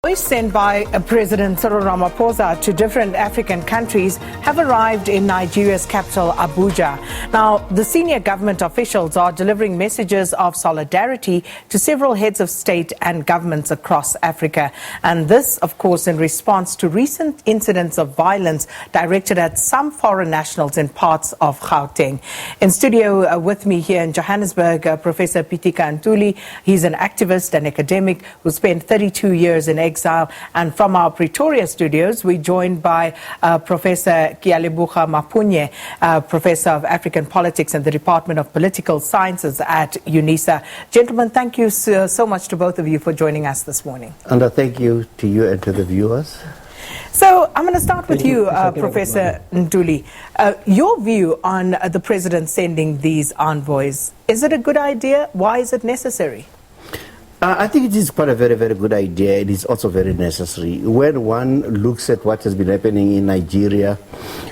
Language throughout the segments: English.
Envoys sent by President Cyril Ramaphosa to different African countries have arrived in Nigeria's capital, Abuja. Now, the senior government officials are delivering messages of solidarity to several heads of state and governments across Africa. And this, of course, in response to recent incidents of violence directed at some foreign nationals in parts of Gauteng. In studio with me here in Johannesburg, Professor Pitika Ntuli. He's an activist and academic who spent 32 years in exile. And from our Pretoria studios, we're joined by Professor Kealeboga Maphunye, Professor of African Politics in the Department of Political Sciences at UNISA. Gentlemen, thank you so much to both of you for joining us this morning. And thank you to you and to the viewers. So I'm going to start with you, Professor Ntuli. Your view on the president sending these envoys. Is it a good idea? Why is it necessary? I think it is quite a very, very good idea. It is also very necessary. When one looks at what has been happening in Nigeria,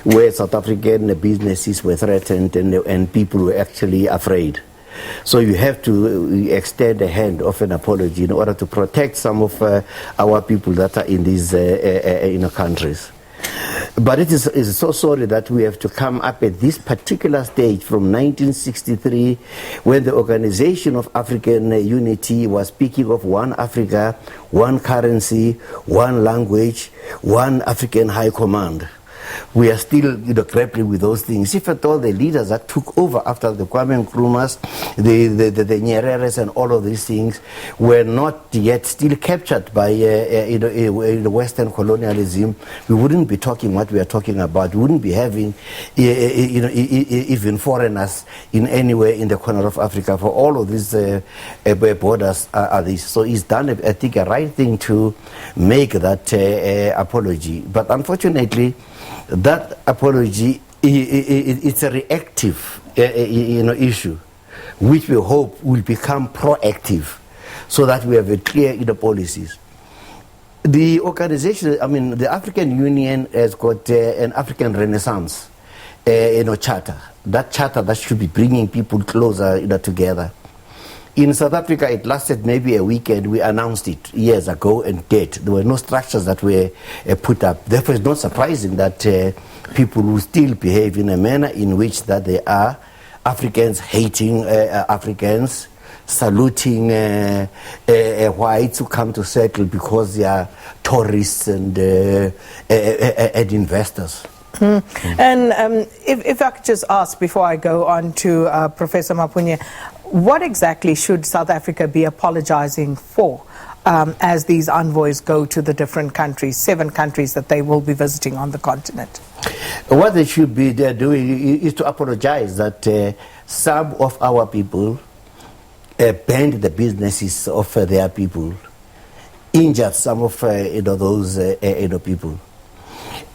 where South African businesses were threatened and people were actually afraid. So you have to extend a hand of an apology in order to protect some of our people that are in these countries. But it is so sorry that we have to come up at this particular stage from 1963, when the Organization of African Unity was speaking of one Africa, one currency, one language, one African High Command. We are still grappling with those things. If at all the leaders that took over after the Kwame Nkrumahs, the Nyereres and all of these things were not yet still captured by Western colonialism, we wouldn't be talking what we are talking about. We wouldn't be having even foreigners in anywhere in the corner of Africa. For all of these borders are these. So it's done, I think, a right thing to make that apology. But unfortunately, that apology, it's a reactive issue, which we hope will become proactive, so that we have a clear policies. The organization, the African Union has got an African Renaissance charter. That charter that should be bringing people closer together. In South Africa, it lasted maybe a weekend. We announced it years ago and did. There were no structures that were put up. Therefore, it's not surprising that people will still behave in a manner in which that they are Africans hating Africans, saluting whites who come to settle because they are tourists and investors. And if I could just ask before I go on to Professor Maphunye, what exactly should South Africa be apologizing for as these envoys go to the different countries, 7 countries that they will be visiting on the continent? What they should be doing is to apologize that some of our people banned the businesses of their people, injured some of those people.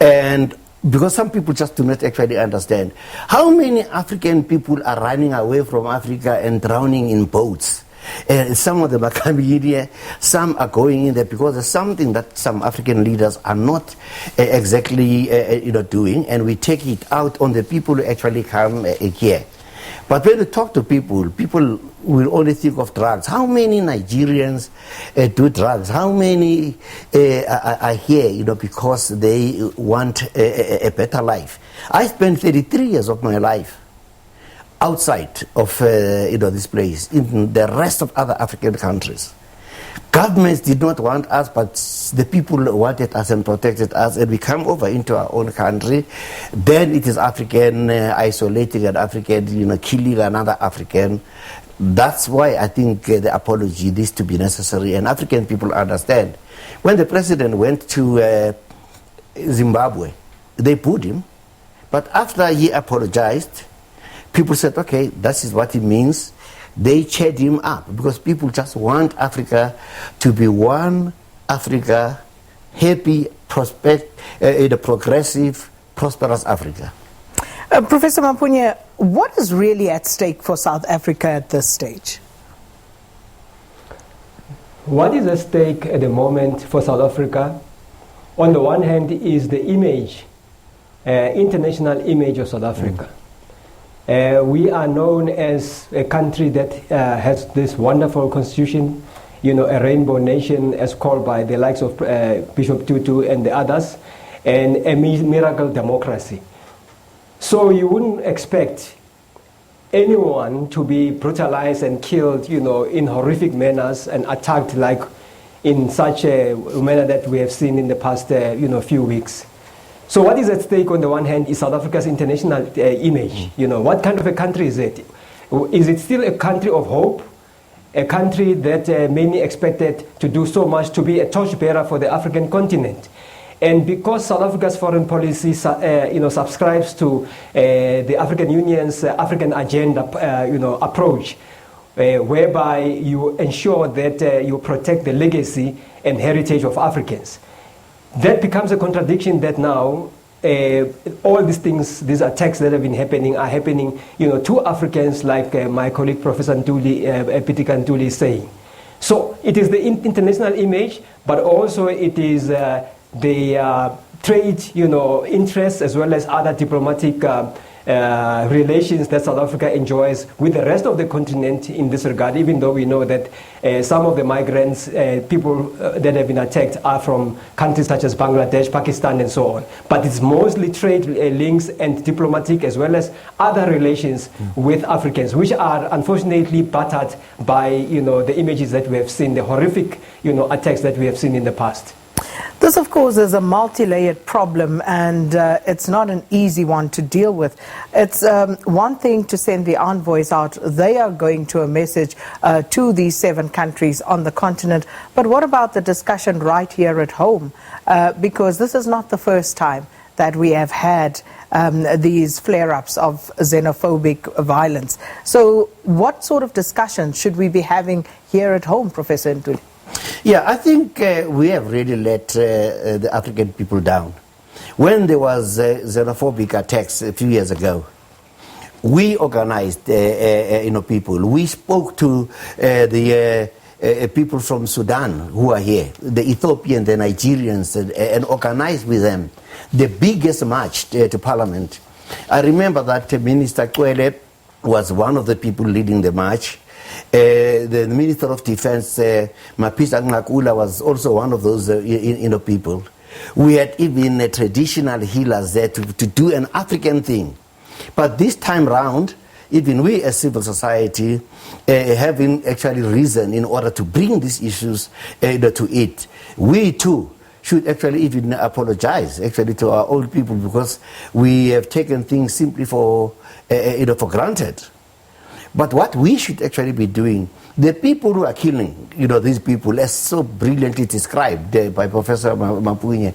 And because some people just do not actually understand how many African people are running away from Africa and drowning in boats. Some of them are coming in here, some are going in there because there's something that some African leaders are not exactly doing, and we take it out on the people who actually come here. But when you talk to people, people will only think of drugs. How many Nigerians do drugs? How many are here, because they want a better life? I spent 33 years of my life outside of this place, in the rest of other African countries. Governments did not want us, but the people wanted us and protected us, and we come over into our own country. Then it is African isolating an African, killing another African. That's why I think the apology needs to be necessary, and African people understand. When the president went to Zimbabwe, they put him, but after he apologized, people said, okay, that is what it means. They cheered him up because people just want Africa to be one Africa, happy, progressive, prosperous Africa. Professor Maphunye, what is really at stake for South Africa at this stage? What is at stake at the moment for South Africa, on the one hand, is the image, international image of South Africa. We are known as a country that has this wonderful constitution, a rainbow nation as called by the likes of Bishop Tutu and the others, and a miracle democracy. So you wouldn't expect anyone to be brutalized and killed, in horrific manners and attacked like in such a manner that we have seen in the past, few weeks. So what is at stake on the one hand is South Africa's international image. What kind of a country is it? Is it still a country of hope? A country that many expected to do so much, to be a torchbearer for the African continent? And because South Africa's foreign policy, subscribes to the African Union's African agenda, approach, whereby you ensure that you protect the legacy and heritage of Africans, that becomes a contradiction that now all these things, these attacks that have been happening are happening, to Africans, like my colleague Professor Pitika Ntuli is saying. So it is the international image, but also it is the trade, interests, as well as other diplomatic relations that South Africa enjoys with the rest of the continent in this regard, even though we know that some of the migrants, people that have been attacked are from countries such as Bangladesh, Pakistan, and so on. But it's mostly trade links and diplomatic, as well as other relations with Africans, which are unfortunately battered by, the images that we have seen, the horrific, attacks that we have seen in the past. This, of course, is a multi-layered problem, and it's not an easy one to deal with. It's one thing to send the envoys out. They are going to a message to these 7 countries on the continent. But what about the discussion right here at home? Because this is not the first time that we have had these flare-ups of xenophobic violence. So what sort of discussion should we be having here at home, Professor Ntuli? Yeah, I think we have really let the African people down. When there was xenophobic attacks a few years ago, we organized people. We spoke to the people from Sudan who are here, the Ethiopians, the Nigerians, and organized with them the biggest march to Parliament. I remember that Minister Kwele was one of the people leading the march. The Minister of Defense, Mapisa Ngakula, was also one of those people. We had even traditional healers there to do an African thing. But this time round, even we as civil society having actually risen in order to bring these issues to it. We too should actually even apologize actually to our old people, because we have taken things simply for granted. But what we should actually be doing, the people who are killing, these people, as so brilliantly described by Professor Maphunye,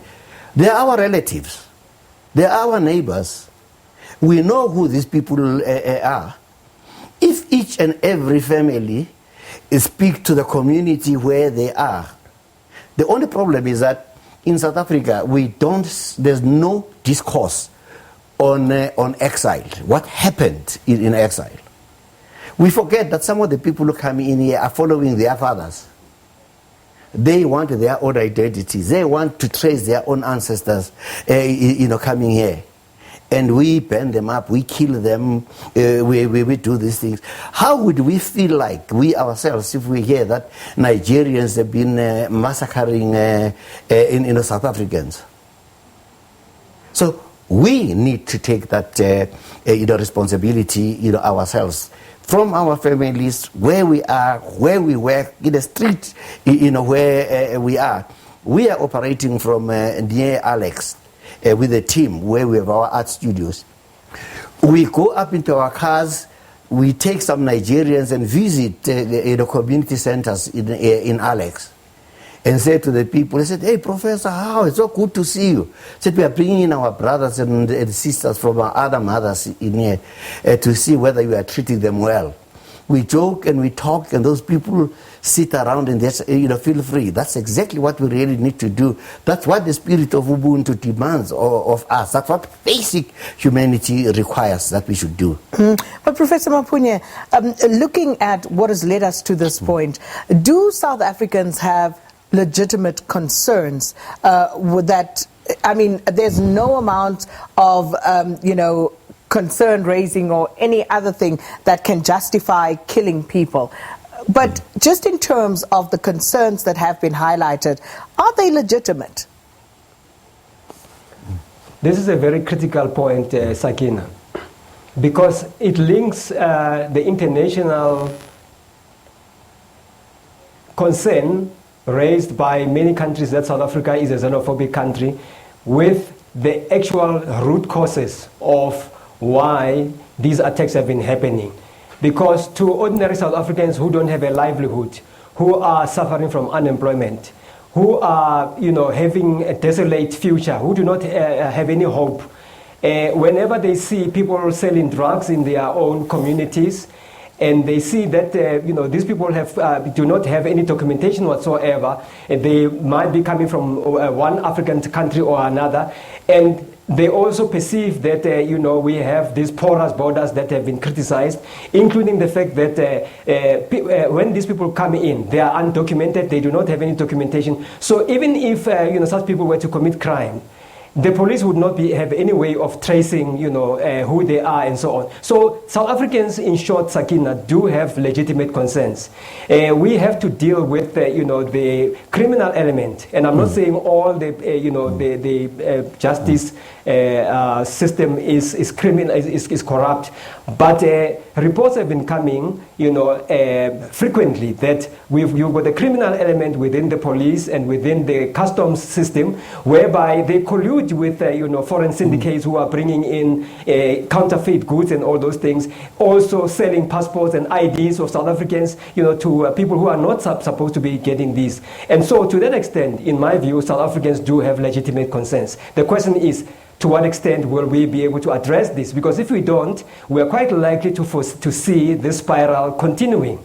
they are our relatives. They are our neighbors. We know who these people are. If each and every family speak to the community where they are, the only problem is that in South Africa, there's no discourse on exile. What happened in exile? We forget that some of the people who come in here are following their fathers. They want their own identities. They want to trace their own ancestors, coming here. And we burn them up, we kill them, we do these things. How would we feel like, we ourselves, if we hear that Nigerians have been massacring South Africans? So we need to take that responsibility ourselves, from our families, where we are, where we work, in the street, where we are. We are operating from near Alex with a team where we have our art studios. We go up into our cars, we take some Nigerians and visit the community centers in Alex, and say to the people, they said, "Hey, Professor, how? It's so good to see you." Said, "We are bringing in our brothers and sisters from our other mothers in here to see whether you are treating them well." We joke and we talk, and those people sit around and they feel free. That's exactly what we really need to do. That's what the spirit of Ubuntu demands of us. That's what basic humanity requires that we should do. But Professor Maphunye, looking at what has led us to this point, do South Africans have legitimate concerns with that? I mean, there's no amount of, concern raising or any other thing that can justify killing people. But just in terms of the concerns that have been highlighted, are they legitimate? This is a very critical point, Sakina, because it links the international concern raised by many countries that South Africa is a xenophobic country with the actual root causes of why these attacks have been happening. Because to ordinary South Africans who don't have a livelihood, who are suffering from unemployment, who are, having a desolate future, who do not have any hope, whenever they see people selling drugs in their own communities, and they see that these people do not have any documentation whatsoever, and they might be coming from one African country or another, and they also perceive that we have these porous borders that have been criticized, including the fact that when these people come in, they are undocumented, they do not have any documentation. So even if such people were to commit crime, the police would not have any way of tracing, who they are and so on. So South Africans, in short, Sakina, do have legitimate concerns. We have to deal with, the criminal element, and I'm not saying all the justice system is criminal, is corrupt, but reports have been coming, frequently that you've got the criminal element within the police and within the customs system, whereby they collude with foreign syndicates who are bringing in counterfeit goods and all those things, also selling passports and IDs of South Africans, to people who are not supposed to be getting these. And so, to that extent, in my view, South Africans do have legitimate concerns. The question is, to what extent will we be able to address this? Because if we don't, we are quite likely to see this spiral continuing.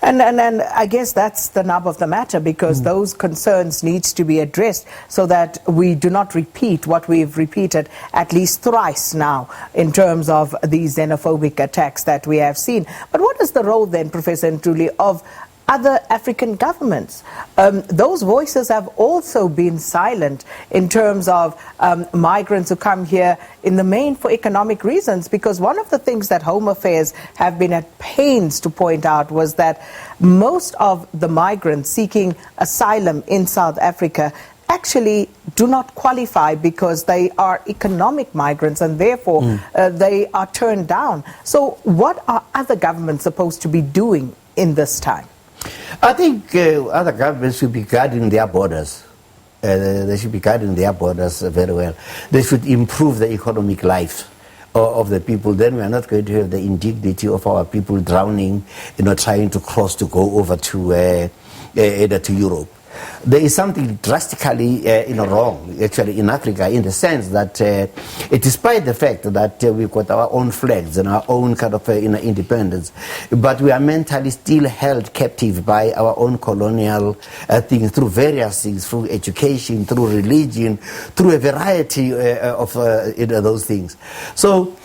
And I guess that's the nub of the matter, because those concerns need to be addressed so that we do not repeat what we've repeated at least thrice now in terms of these xenophobic attacks that we have seen. But what is the role then, Professor Ntuli, of other African governments? Those voices have also been silent in terms of migrants who come here in the main for economic reasons, because one of the things that Home Affairs have been at pains to point out was that most of the migrants seeking asylum in South Africa actually do not qualify because they are economic migrants, and therefore they are turned down. So what are other governments supposed to be doing in this time? I think other governments should be guarding their borders. They should be guarding their borders very well. They should improve the economic life of the people. Then we are not going to have the indignity of our people drowning, trying to cross to go over to Europe. There is something drastically wrong, actually, in Africa, in the sense that despite the fact that we've got our own flags and our own kind of independence, but we are mentally still held captive by our own colonial things, through various things, through education, through religion, through a variety of those things. So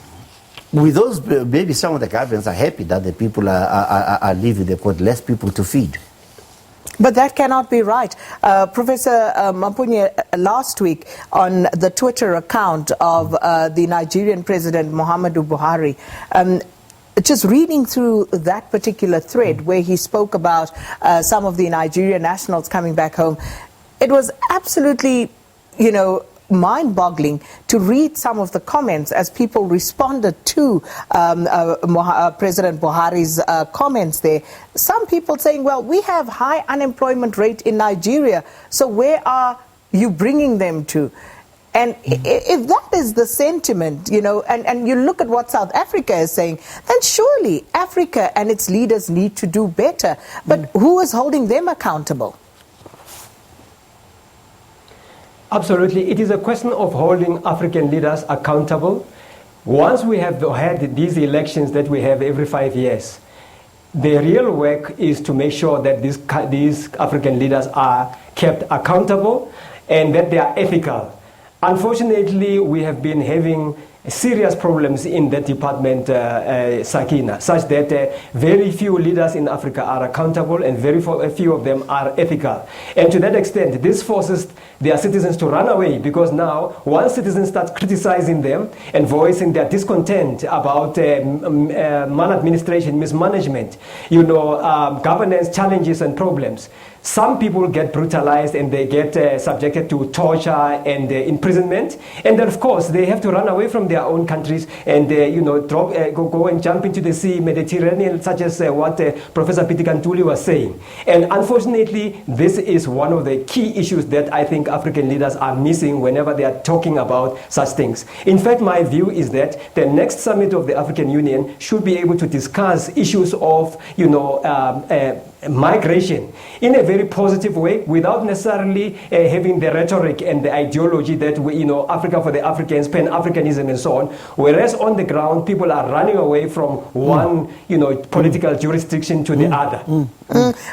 with those, maybe some of the governments are happy that the people are leaving. They've got less people to feed. But that cannot be right. Professor Maphunye, last week on the Twitter account of the Nigerian President Muhammadu Buhari, just reading through that particular thread where he spoke about some of the Nigerian nationals coming back home, it was absolutely, mind-boggling to read some of the comments as people responded to President Buhari's comments there. Some people saying, well, we have high unemployment rate in Nigeria, so where are you bringing them to? And if that is the sentiment, and you look at what South Africa is saying, then surely Africa and its leaders need to do better. But who is holding them accountable? Absolutely. It is a question of holding African leaders accountable. Once we have had these elections that we have every 5 years, the real work is to make sure that these African leaders are kept accountable and that they are ethical. Unfortunately, we have been having serious problems in that department, Sakina, such that very few leaders in Africa are accountable and very few of them are ethical. And to that extent, this forces their citizens to run away, because now once citizens start criticizing them and voicing their discontent about maladministration, mismanagement, governance challenges and problems, some people get brutalized and they get subjected to torture and imprisonment, and then of course they have to run away from their own countries and go and jump into the sea, Mediterranean, such as what Professor Pitika Ntuli was saying. And unfortunately, this is one of the key issues that I think African leaders are missing whenever they are talking about such things. In fact, my view is that the next summit of the African Union should be able to discuss issues of migration in a very positive way, without necessarily having the rhetoric and the ideology that Africa for the Africans, Pan-Africanism and so on. Whereas on the ground, people are running away from one political jurisdiction to the other.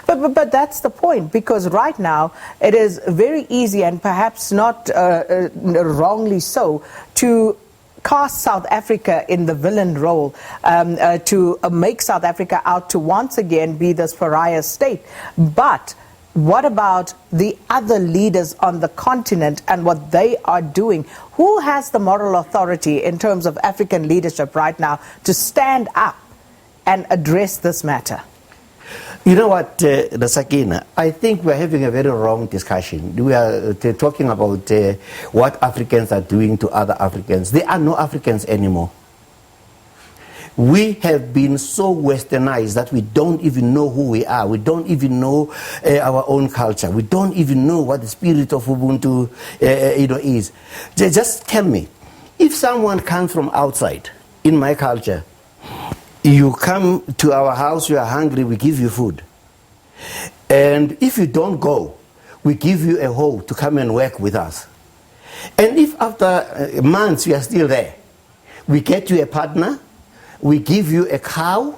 But that's the point, because right now it is very easy, and perhaps not wrongly so, to cast South Africa in the villain role, to make South Africa out to once again be this pariah state. But what about the other leaders on the continent and what they are doing? Who has the moral authority in terms of African leadership right now to stand up and address this matter? You know what, Sakina, I think we're having a very wrong discussion. We are talking about what Africans are doing to other Africans. There are no Africans anymore. We have been so westernized that we don't even know who we are. We don't even know our own culture. We don't even know what the spirit of Ubuntu is. Just tell me, if someone comes from outside, in my culture, you come to our house, you are hungry, we give you food. And if you don't go, we give you a hoe to come and work with us. And if after months you are still there, we get you a partner, we give you a cow,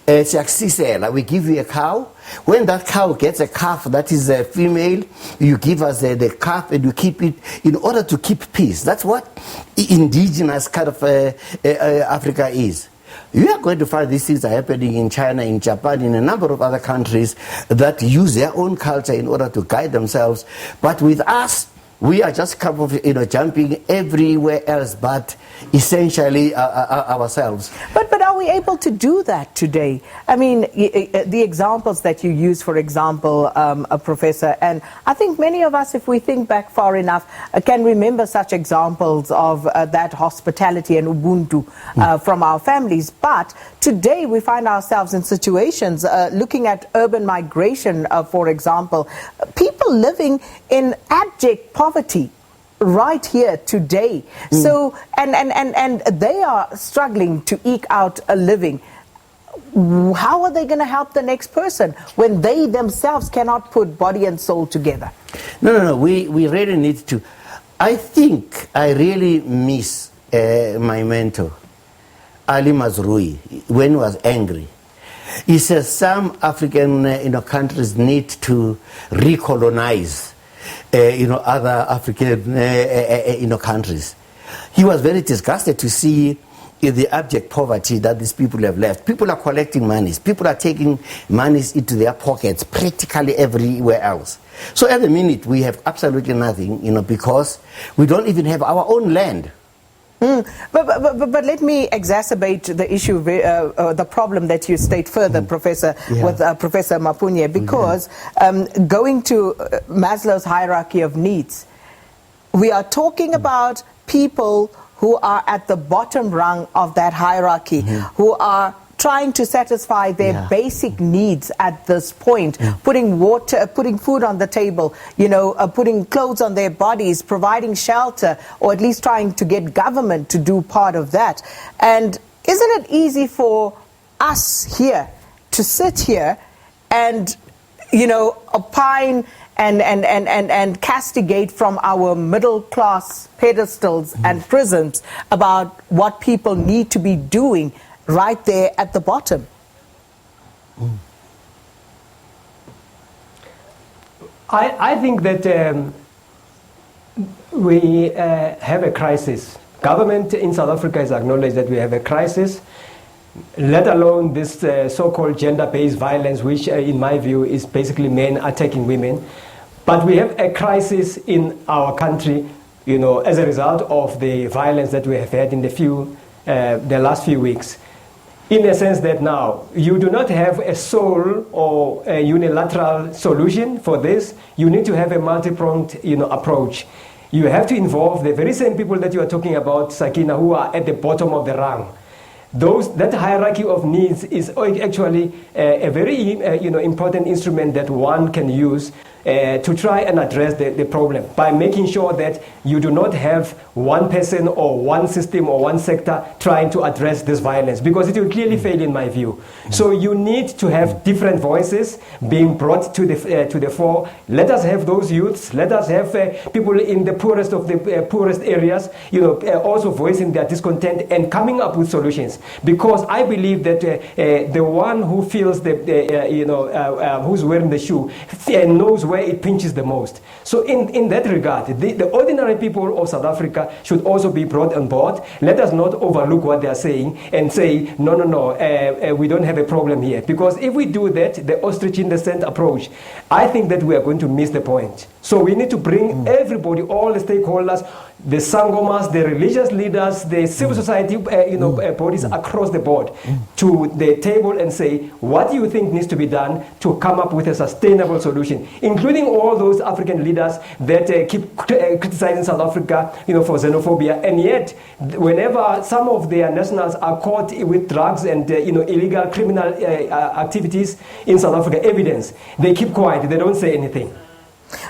we give you a cow. When that cow gets a calf that is a female, you give us the calf and you keep it in order to keep peace. That's what indigenous kind of Africa is. You are going to find these things are happening in China, in Japan, in a number of other countries that use their own culture in order to guide themselves. But with us, we are just kind of, jumping everywhere else, but essentially ourselves. But are we able to do that today? I mean, the examples that you use, for example, Professor, and I think many of us, if we think back far enough, can remember such examples of that hospitality and Ubuntu from our families. But today we find ourselves in situations, looking at urban migration, for example, people living in abject poverty right here today. So and they are struggling to eke out a living. How are they going to help the next person when they themselves cannot put body and soul together? No. We really need to. I think I really miss my mentor, Ali Mazrui, when he was angry. He says some African countries need to recolonize other African countries. He was very disgusted to see the abject poverty that these people have left. People are collecting monies. People are taking monies into their pockets practically everywhere else. So at the minute we have absolutely nothing, because we don't even have our own land. But let me exacerbate the issue, the problem that you state further, Professor, with Professor Maphunye, because going to Maslow's hierarchy of needs, we are talking about people who are at the bottom rung of that hierarchy, who are trying to satisfy their basic needs at this point, putting water, putting food on the table, putting clothes on their bodies, providing shelter, or at least trying to get government to do part of that. And isn't it easy for us here to sit here and, opine and castigate from our middle class pedestals and prisms about what people need to be doing right there at the bottom? I think that we have a crisis. Government in South Africa has acknowledged that we have a crisis, let alone this so-called gender-based violence, which in my view is basically men attacking women. But we have a crisis in our country, you know, as a result of the violence that we have had in the last few weeks. In the sense that now, you do not have a sole or a unilateral solution for this. You need to have a multi-pronged, you know, approach. You have to involve the very same people that you are talking about, Sakina, who are at the bottom of the rung. That hierarchy of needs is actually a very important instrument that one can use to try and address the problem by making sure that you do not have one person or one system or one sector trying to address this violence, because it will clearly fail in my view. So you need to have different voices being brought to the fore. Let us have those youths. Let us have people in the poorest of the poorest areas, you know, also voicing their discontent and coming up with solutions. Because I believe that the one who feels who's wearing the shoe knows where it pinches the most. So in that regard, the ordinary people of South Africa should also be brought on board. Let us not overlook what they are saying and say, no, we don't have a problem here. Because if we do that, the ostrich in the sand approach, I think that we are going to miss the point. So we need to bring everybody, all the stakeholders, the sangomas, the religious leaders, the civil society bodies across the board to the table and say, what do you think needs to be done to come up with a sustainable solution, including all those African leaders that keep criticizing South Africa, for xenophobia, and yet whenever some of their nationals are caught with drugs and illegal criminal activities in South Africa, evidence, they keep quiet, they don't say anything.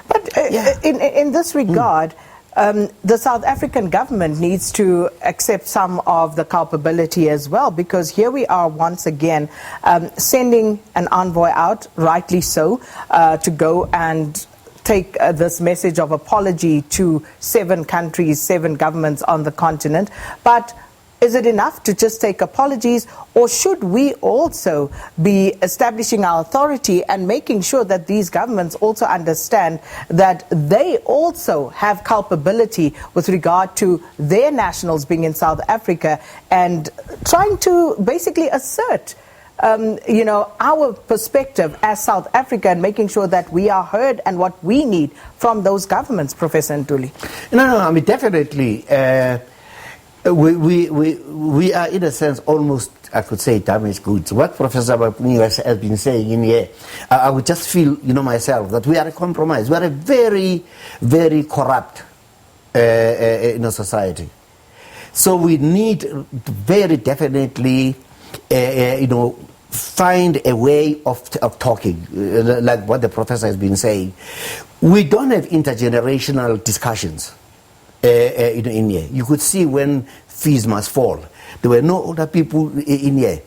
But in this regard, the South African government needs to accept some of the culpability as well, because here we are once again sending an envoy out, rightly so, to go and take this message of apology to 7 countries, 7 governments on the continent. But is it enough to just take apologies, or should we also be establishing our authority and making sure that these governments also understand that they also have culpability with regard to their nationals being in South Africa and trying to basically assert our perspective as South Africa, and making sure that we are heard and what we need from those governments, Professor Ntuli? No, I mean, definitely. We are, in a sense, almost, I could say, damaged goods. What Professor Maphunye has been saying in here, I would just feel, myself, that we are a compromise. We are a very, very corrupt society. So we need very definitely, find a way of talking, like what the professor has been saying. We don't have intergenerational discussions. In here, you could see when fees must fall. There were no older people in here.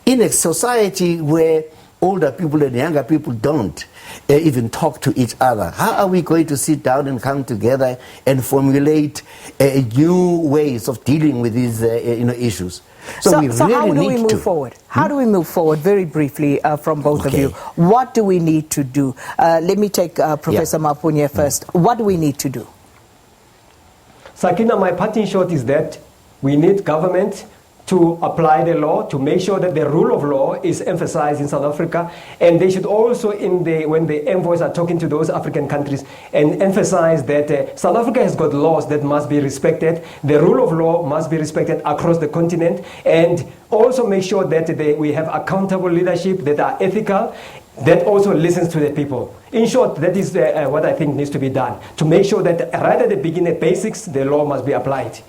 In a society where older people and younger people don't even talk to each other, how are we going to sit down and come together and formulate new ways of dealing with these issues? So how do we move forward? How do we move forward, very briefly, from both of you? What do we need to do? Let me take Professor Maphunye first. What do we need to do? Sakina, my parting shot is that we need government to apply the law, to make sure that the rule of law is emphasized in South Africa, and they should also, when the envoys are talking to those African countries, and emphasize that South Africa has got laws that must be respected, the rule of law must be respected across the continent, and also make sure that we have accountable leadership that are ethical, that also listens to the people. In short, that is what I think needs to be done, to make sure that right at the beginning, basics, the law must be applied.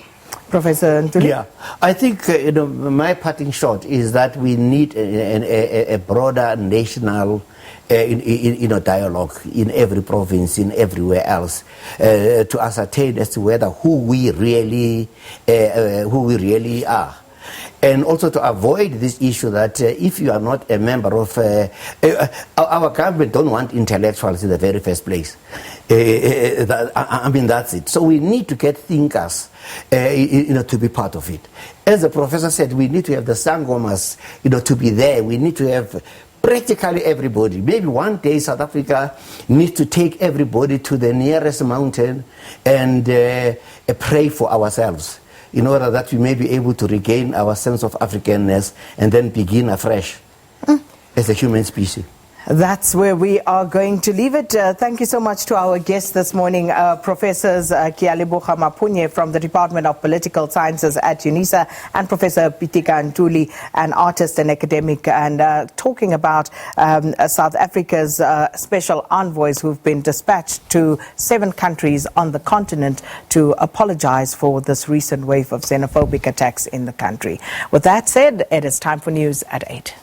Professor Ntuli? Yeah, I think my parting shot is that we need a broader national dialogue in every province, in everywhere else, to ascertain as to whether who we really are. And also to avoid this issue that if you are not a member of... our government don't want intellectuals in the very first place. That's it. So we need to get thinkers to be part of it. As the professor said, we need to have the sangomas to be there. We need to have practically everybody. Maybe one day South Africa needs to take everybody to the nearest mountain and pray for ourselves, in order that we may be able to regain our sense of Africanness and then begin afresh as a human species. That's where we are going to leave it. Thank you so much to our guests this morning, Professors Kealeboga Maphunye from the Department of Political Sciences at UNISA and Professor Pitika Ntuli, an artist and academic, and talking about South Africa's special envoys who've been dispatched to 7 countries on the continent to apologize for this recent wave of xenophobic attacks in the country. With that said, it is time for news at 8.